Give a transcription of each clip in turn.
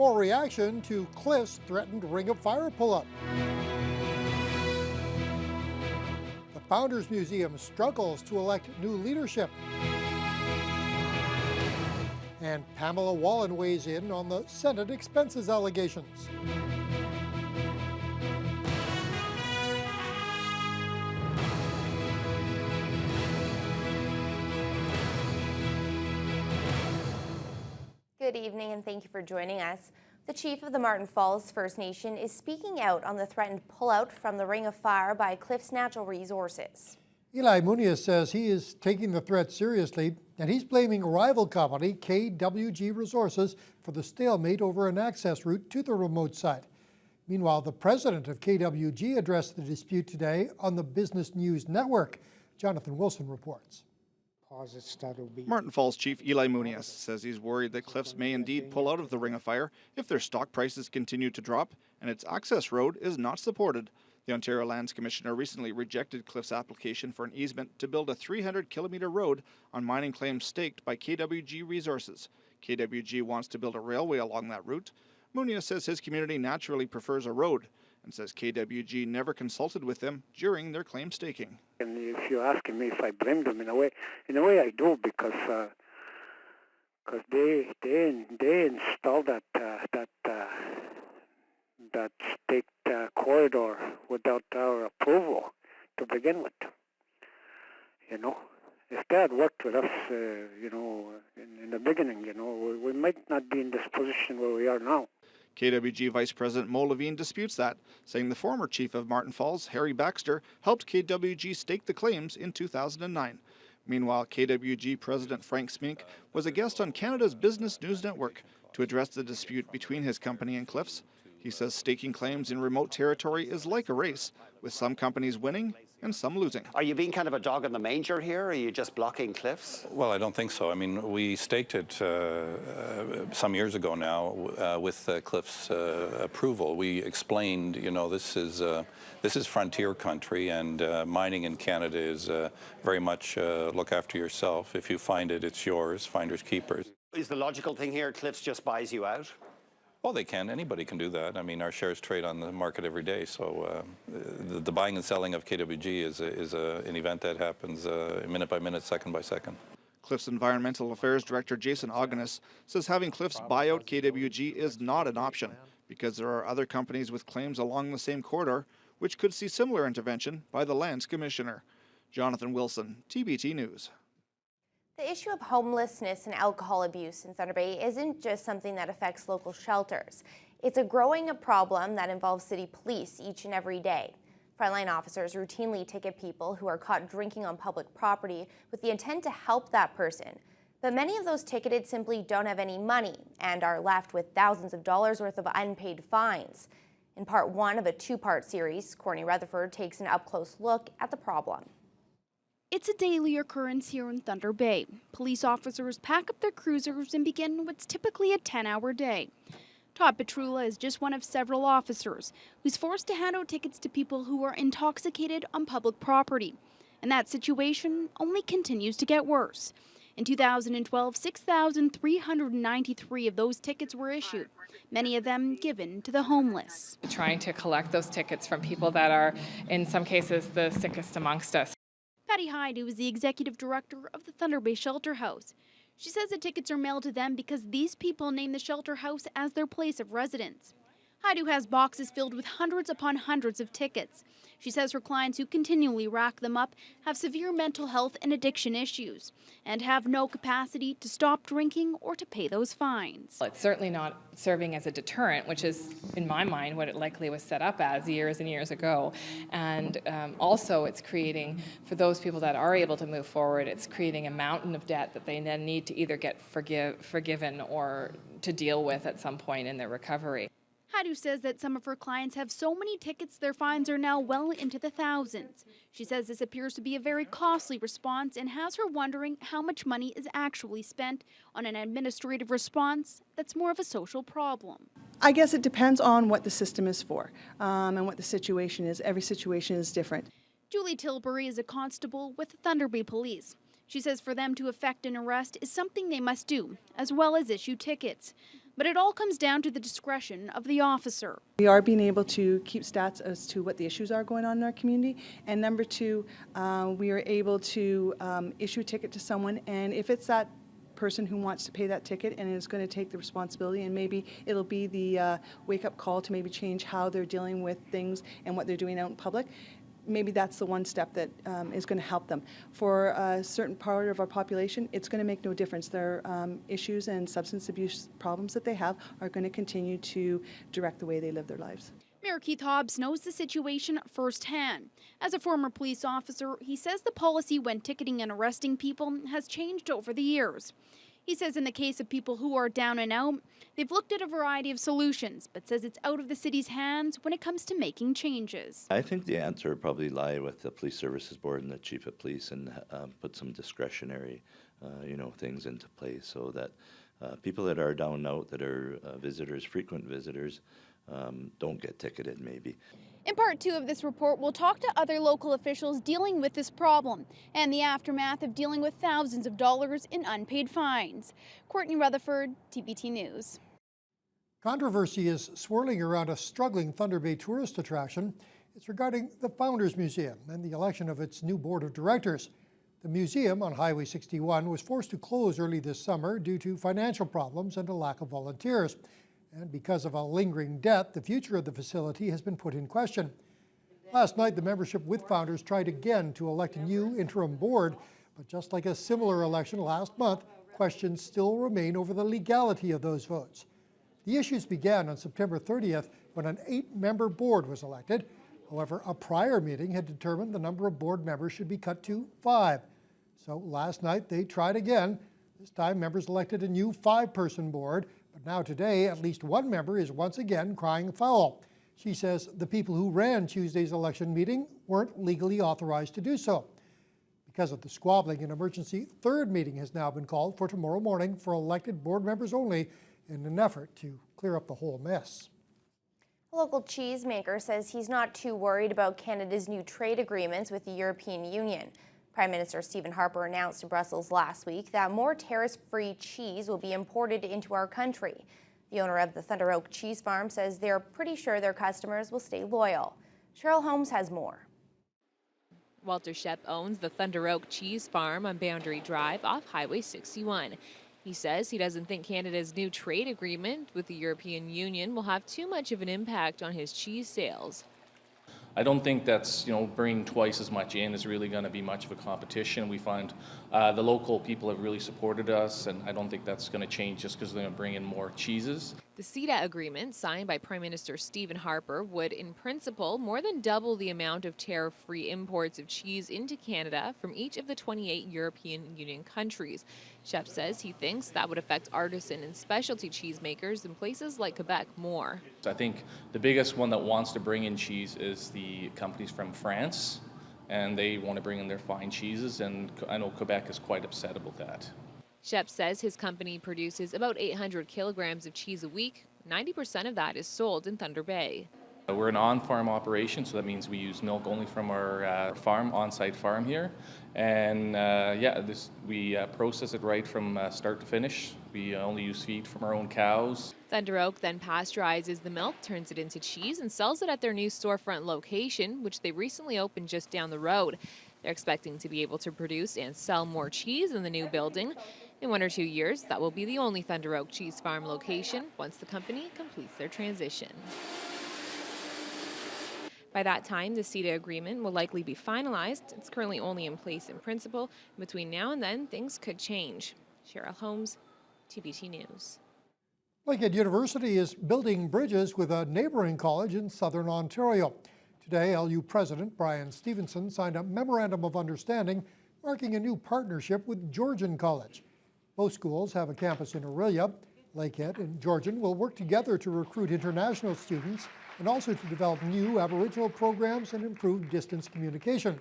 More reaction to Cliff's threatened Ring of Fire pull-up. The Founders Museum struggles to elect new leadership. And Pamela Wallen weighs in on the Senate expenses allegations. Good evening and thank you for joining us. The chief of the Martin Falls First Nation is speaking out on the threatened pullout from the Ring of Fire by Cliffs Natural Resources. Eli Muniz says he is taking the threat seriously, and he's blaming rival company KWG Resources for the stalemate over an access route to the remote site. Meanwhile, the president of KWG addressed the dispute today on the Business News Network. Jonathan Wilson reports. Martin Falls Chief Eli Muniz says he's worried that Cliffs may indeed pull out of the Ring of Fire if their stock prices continue to drop and its access road is not supported. The Ontario Lands Commissioner recently rejected Cliffs' application for an easement to build a 300-kilometre road on mining claims staked by KWG Resources. KWG wants to build a railway along that route. Muniz says his community naturally prefers a road and says KWG never consulted with them during their claim staking. And if you're asking me if I blame them, in a way I do, because they installed that state corridor without our approval to begin with. You know, if they had worked with us, in the beginning, we might not be in this position where we are now. KWG Vice President Mo Levine disputes that, saying the former chief of Martin Falls, Harry Baxter, helped KWG stake the claims in 2009. Meanwhile, KWG President Frank Smink was a guest on Canada's Business News Network to address the dispute between his company and Cliffs. He says staking claims in remote territory is like a race, with some companies winning and some losing. Are you being kind of a dog in the manger here, or are you just blocking Cliffs? Well, I don't think so. I mean, we staked it some years ago now with Cliffs' approval. We explained, this is frontier country, and mining in Canada is very much look after yourself. If you find it, it's yours, finders keepers. Is the logical thing here Cliffs just buys you out? Well, they can. Anybody can do that. I mean, our shares trade on the market every day. So the buying and selling of KWG is an event that happens minute by minute, second by second. Cliffs Environmental Affairs Director Jason Augenis says having Cliffs buy out KWG is not an option because there are other companies with claims along the same corridor which could see similar intervention by the Lands Commissioner. Jonathan Wilson, TBT News. The issue of homelessness and alcohol abuse in Thunder Bay isn't just something that affects local shelters. It's a growing problem that involves city police each and every day. Frontline officers routinely ticket people who are caught drinking on public property with the intent to help that person. But many of those ticketed simply don't have any money and are left with thousands of dollars worth of unpaid fines. In part one of a two-part series, Courtney Rutherford takes an up-close look at the problem. It's a daily occurrence here in Thunder Bay. Police officers pack up their cruisers and begin what's typically a 10-hour day. Todd Petrula is just one of several officers who's forced to hand out tickets to people who are intoxicated on public property. And that situation only continues to get worse. In 2012, 6,393 of those tickets were issued, many of them given to the homeless. Trying to collect those tickets from people that are, in some cases, the sickest amongst us. Patty Hyde, is the executive director of the Thunder Bay Shelter House. She says the tickets are mailed to them because these people name the shelter house as their place of residence. Hyde has boxes filled with hundreds upon hundreds of tickets. She says her clients who continually rack them up have severe mental health and addiction issues and have no capacity to stop drinking or to pay those fines. It's certainly not serving as a deterrent, which is, in my mind, what it likely was set up as years and years ago. And also it's creating, for those people that are able to move forward, it's creating a mountain of debt that they then need to either get forgiven or to deal with at some point in their recovery. Hadu says that some of her clients have so many tickets their fines are now well into the thousands. She says this appears to be a very costly response and has her wondering how much money is actually spent on an administrative response that's more of a social problem. I guess it depends on what the system is for and what the situation is. Every situation is different. Julie Tilbury is a constable with the Thunder Bay Police. She says for them to effect an arrest is something they must do, as well as issue tickets. but it all comes down to the discretion of the officer. We are being able to keep stats as to what the issues are going on in our community. And number two, we are able to issue a ticket to someone, and if it's that person who wants to pay that ticket and is going to take the responsibility, and maybe it'll be the wake-up call to maybe change how they're dealing with things and what they're doing out in public, maybe that's the one step that is going to help them. For a certain part of our population, it's going to make no difference. Their issues and substance abuse problems that they have are going to continue to direct the way they live their lives. Mayor Keith Hobbs knows the situation firsthand. As a former police officer, he says the policy when ticketing and arresting people has changed over the years. He says in the case of people who are down and out, they've looked at a variety of solutions, but says it's out of the city's hands when it comes to making changes. I think the answer would probably lie with the Police Services Board and the Chief of Police, and put some discretionary, things into place so that people that are down and out, that are visitors, frequent visitors, don't get ticketed maybe. In part 2 of this report, we'll talk to other local officials dealing with this problem and the aftermath of dealing with thousands of dollars in unpaid fines. Courtney Rutherford, TBT News. Controversy is swirling around a struggling Thunder Bay tourist attraction. It's regarding the Founders Museum and the election of its new board of directors. The museum on Highway 61 was forced to close early this summer due to financial problems and a lack of volunteers. And because of a lingering debt, the future of the facility has been put in question. Last night, the membership with Founders tried again to elect a new interim board, but just like a similar election last month, questions still remain over the legality of those votes. The issues began on September 30th when an 8-member board was elected. However, a prior meeting had determined the number of board members should be cut to 5. So last night, they tried again. This time, members elected a new 5-person board. But now today, at least one member is once again crying foul. She says the people who ran Tuesday's election meeting weren't legally authorized to do so. Because of the squabbling, an emergency 3rd meeting has now been called for tomorrow morning for elected board members only in an effort to clear up the whole mess. A local cheesemaker says he's not too worried about Canada's new trade agreements with the European Union. Prime Minister Stephen Harper announced in Brussels last week that more tariff-free cheese will be imported into our country. The owner of the Thunder Oak Cheese Farm says they're pretty sure their customers will stay loyal. Cheryl Holmes has more. Walter Shep owns the Thunder Oak Cheese Farm on Boundary Drive off Highway 61. He says he doesn't think Canada's new trade agreement with the European Union will have too much of an impact on his cheese sales. I don't think that's, bringing twice as much in is really going to be much of a competition. We find the local people have really supported us, and I don't think that's going to change just because they're going to bring in more cheeses. The CETA agreement, signed by Prime Minister Stephen Harper, would, in principle, more than double the amount of tariff-free imports of cheese into Canada from each of the 28 European Union countries. Shep says he thinks that would affect artisan and specialty cheesemakers in places like Quebec more. I think the biggest one that wants to bring in cheese is the companies from France, and they want to bring in their fine cheeses, and I know Quebec is quite upset about that. Shep says his company produces about 800 kilograms of cheese a week. 90% of that is sold in Thunder Bay. We're an on-farm operation, so that means we use milk only from our farm, on-site farm here. And we process it right from start to finish. We only use feed from our own cows. Thunder Oak then pasteurizes the milk, turns it into cheese, and sells it at their new storefront location, which they recently opened just down the road. They're expecting to be able to produce and sell more cheese in the new building. In 1 or 2 years, that will be the only Thunder Oak Cheese Farm location once the company completes their transition. By that time, the CETA agreement will likely be finalized. It's currently only in place in principle. Between now and then, things could change. Cheryl Holmes, TBT News. Lakehead University is building bridges with a neighboring college in southern Ontario. Today, LU President Brian Stevenson signed a memorandum of understanding marking a new partnership with Georgian College. Both schools have a campus in Orillia. Lakehead and Georgian will work together to recruit international students and also to develop new Aboriginal programs and improve distance communication.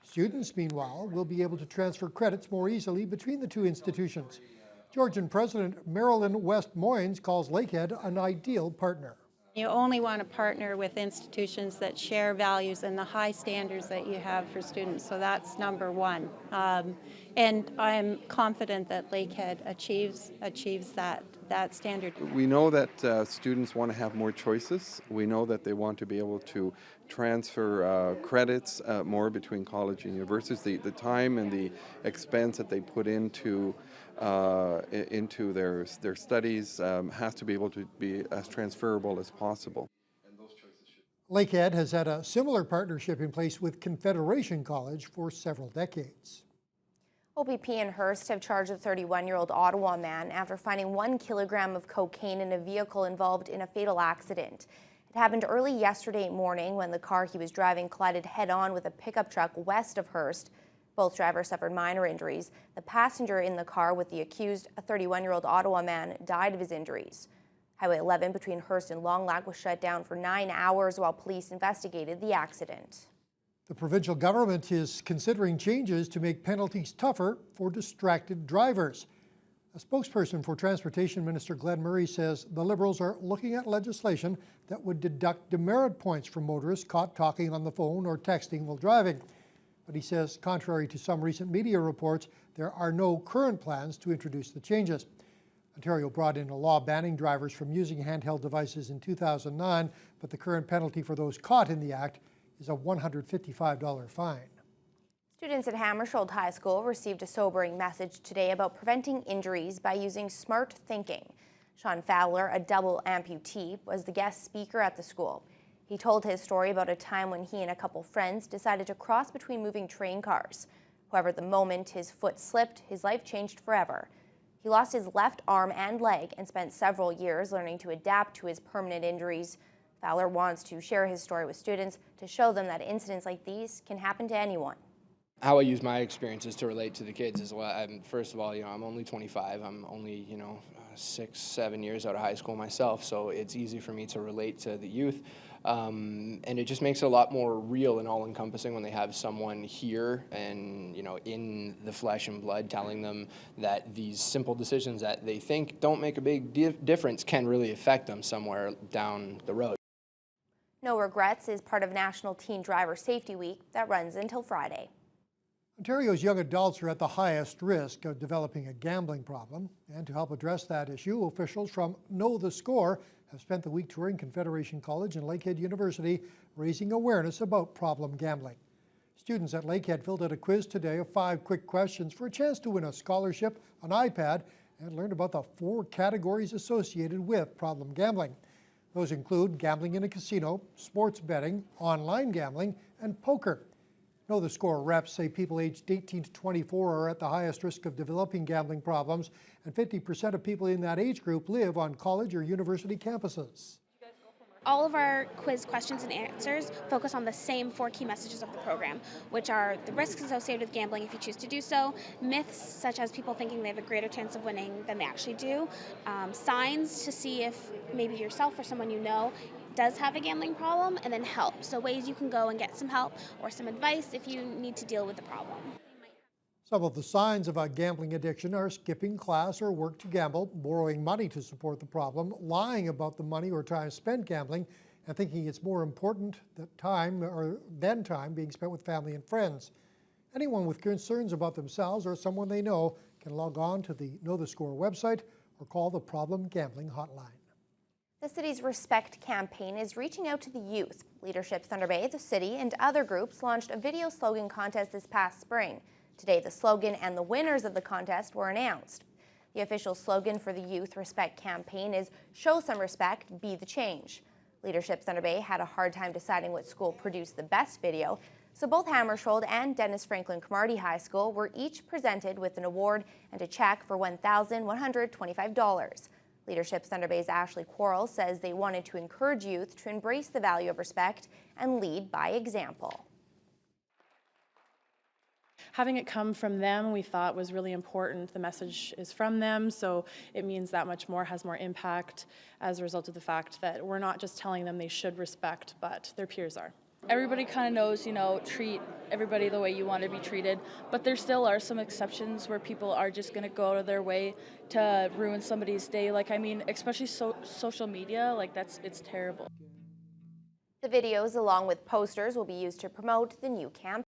Students, meanwhile, will be able to transfer credits more easily between the two institutions. Georgian President Marilyn West Moynes calls Lakehead an ideal partner. You only want to partner with institutions that share values and the high standards that you have for students. So that's number one. And I'm confident that Lakehead achieves that standard. We know that students want to have more choices. We know that they want to be able to transfer credits more between college and universities. The time and the expense that they put into their studies has to be able to be as transferable as possible. Lakehead has had a similar partnership in place with Confederation College for several decades. OPP and Hearst have charged a 31-year-old Ottawa man after finding 1 kilogram of cocaine in a vehicle involved in a fatal accident. It happened early yesterday morning when the car he was driving collided head-on with a pickup truck west of Hearst. Both drivers suffered minor injuries. The passenger in the car with the accused, a 31-year-old Ottawa man, died of his injuries. Highway 11 between Hearst and Long Lac was shut down for 9 hours while police investigated the accident. The provincial government is considering changes to make penalties tougher for distracted drivers. A spokesperson for Transportation Minister Glenn Murray says the Liberals are looking at legislation that would deduct demerit points from motorists caught talking on the phone or texting while driving. But he says, contrary to some recent media reports, there are no current plans to introduce the changes. Ontario brought in a law banning drivers from using handheld devices in 2009, but the current penalty for those caught in the act is a $155 fine. Students at Hammersholt High School received a sobering message today about preventing injuries by using smart thinking. Sean Fowler, a double amputee, was the guest speaker at the school. He told his story about a time when he and a couple friends decided to cross between moving train cars. However, the moment his foot slipped, his life changed forever. He lost his left arm and leg and spent several years learning to adapt to his permanent injuries. Fowler wants to share his story with students to show them that incidents like these can happen to anyone. How I use my experiences to relate to the kids is, well, first of all, I'm only 25. I'm only, 6-7 years out of high school myself, so it's easy for me to relate to the youth. And it just makes it a lot more real and all-encompassing when they have someone here and, in the flesh and blood telling them that these simple decisions that they think don't make a big difference can really affect them somewhere down the road. No Regrets is part of National Teen Driver Safety Week that runs until Friday. Ontario's young adults are at the highest risk of developing a gambling problem. And to help address that issue, officials from Know the Score have spent the week touring Confederation College and Lakehead University, raising awareness about problem gambling. Students at Lakehead filled out a quiz today of 5 quick questions for a chance to win a scholarship, an iPad, and learn about the 4 categories associated with problem gambling. Those include gambling in a casino, sports betting, online gambling, and poker. Know the Score reps say people aged 18 to 24 are at the highest risk of developing gambling problems, and 50% of people in that age group live on college or university campuses. All of our quiz questions and answers focus on the same 4 key messages of the program, which are the risks associated with gambling if you choose to do so, myths such as people thinking they have a greater chance of winning than they actually do, signs to see if maybe yourself or someone you know does have a gambling problem, and then help. So ways you can go and get some help or some advice if you need to deal with the problem. Some of the signs of a gambling addiction are skipping class or work to gamble, borrowing money to support the problem, lying about the money or time spent gambling, and thinking it's more important than time being spent with family and friends. Anyone with concerns about themselves or someone they know can log on to the Know the Score website or call the Problem Gambling Hotline. The city's Respect campaign is reaching out to the youth. Leadership Thunder Bay, the city, and other groups launched a video slogan contest this past spring. Today, the slogan and the winners of the contest were announced. The official slogan for the Youth Respect campaign is "Show some respect, be the change." Leadership Thunder Bay had a hard time deciding what school produced the best video, so both Hammersholt and Dennis Franklin Cromartie High School were each presented with an award and a check for $1,125. Leadership Thunder Bay's Ashley Quarles says they wanted to encourage youth to embrace the value of respect and lead by example. Having it come from them, we thought was really important. The message is from them, so it means that much more, has more impact as a result of the fact that we're not just telling them they should respect, but their peers are. Everybody kind of knows, you know, treat everybody the way you want to be treated, but there still are some exceptions where people are just going to go out of their way to ruin somebody's day. Like, I mean, especially social media, like it's terrible. The videos, along with posters, will be used to promote the new campaign.